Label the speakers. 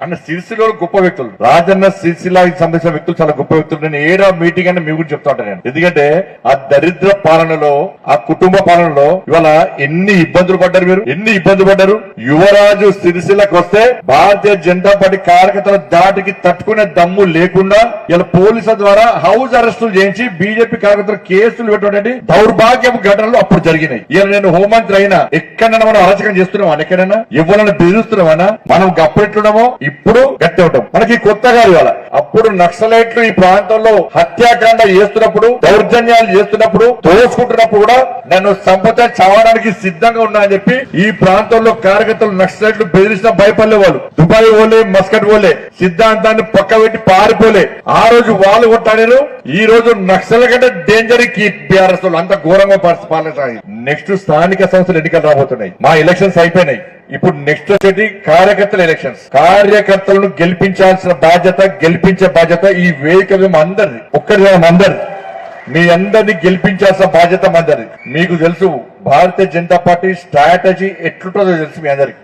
Speaker 1: అన్న సిరిసిలో గొప్ప వ్యక్తులు, రాజన్న సిరిసిల్లాకి సంబంధించిన వ్యక్తులు చాలా గొప్ప వ్యక్తులు. నేను ఏడా మీటింగ్ అని మీ గురించి చెప్తా ఉంటాను నేను. ఎందుకంటే ఆ దరిద్ర పాలనలో, ఆ కుటుంబ పాలనలో ఇవాళ ఎన్ని ఇబ్బందులు పడ్డారు, మీరు ఎన్ని ఇబ్బందులు పడ్డారు. యువరాజు సిరిసిల్లకు వస్తే భారతీయ జనతా పార్టీ కార్యకర్తల దాటికి తట్టుకునే దమ్ము లేకుండా ఇలా పోలీసుల ద్వారా హౌస్ అరెస్టులు చేయించి బీజేపీ కార్యకర్తలు కేసులు పెట్టినటువంటి దౌర్భాగ్యపు ఘటనలు అప్పుడు జరిగినాయి. ఇలా నేను హోంమంత్రి అయినా ఎక్కడైనా మనం అరాచకం చేస్తున్నామా, ఎక్కడైనా ఎవరైనా బెదిరిస్తున్నామా, మనం అప్పుడెట్లున్నామో ఇప్పుడు గట్టి ఉంటాం. మనకి కొత్తగా ఇవాళ అప్పుడు నక్సలైట్లు ఈ ప్రాంతంలో హత్యాకాండ చేస్తున్నప్పుడు, దౌర్జన్యాలు చేస్తున్నప్పుడు, దోసుకుంటున్నప్పుడు కూడా నన్ను సంపద చావడానికి సిద్ధంగా ఉన్నా అని చెప్పి ఈ ప్రాంతంలో కార్యకర్తలు నక్సలైట్లు బెదిరించిన భయపడలే వాళ్ళు. దుబాయ్ పోలే, మస్కట్ పోలే, సిద్ధాంతాన్ని పక్క పెట్టి పారిపోలే. ఆ రోజు వాళ్ళు కొట్టాడారు. ఈ రోజు నక్సల్ కంటే డేంజర్ బీఆర్ఎస్ అంత ఘోరంగా పాలన సాగి. నెక్స్ట్ స్థానిక సంస్థలు ఎన్నికలు రాబోతున్నాయి. మా ఎలక్షన్స్ అయిపోయినాయి. ఇప్పుడు నెక్స్ట్ వచ్చేటి కార్యకర్తల ఎలక్షన్స్. కార్యకర్తలను గెలిపించాల్సిన బాధ్యత, గెలిపించే బాధ్యత ఈ వేదిక అందరిది, ఒక్కరి అందరిది. మీ అందరినీ గెలిపించాల్సిన బాధ్యత అందరిది. మీకు తెలుసు భారతీయ జనతా పార్టీ స్ట్రాటజీ ఎట్లుంటుందో తెలుసు మీ అందరికి.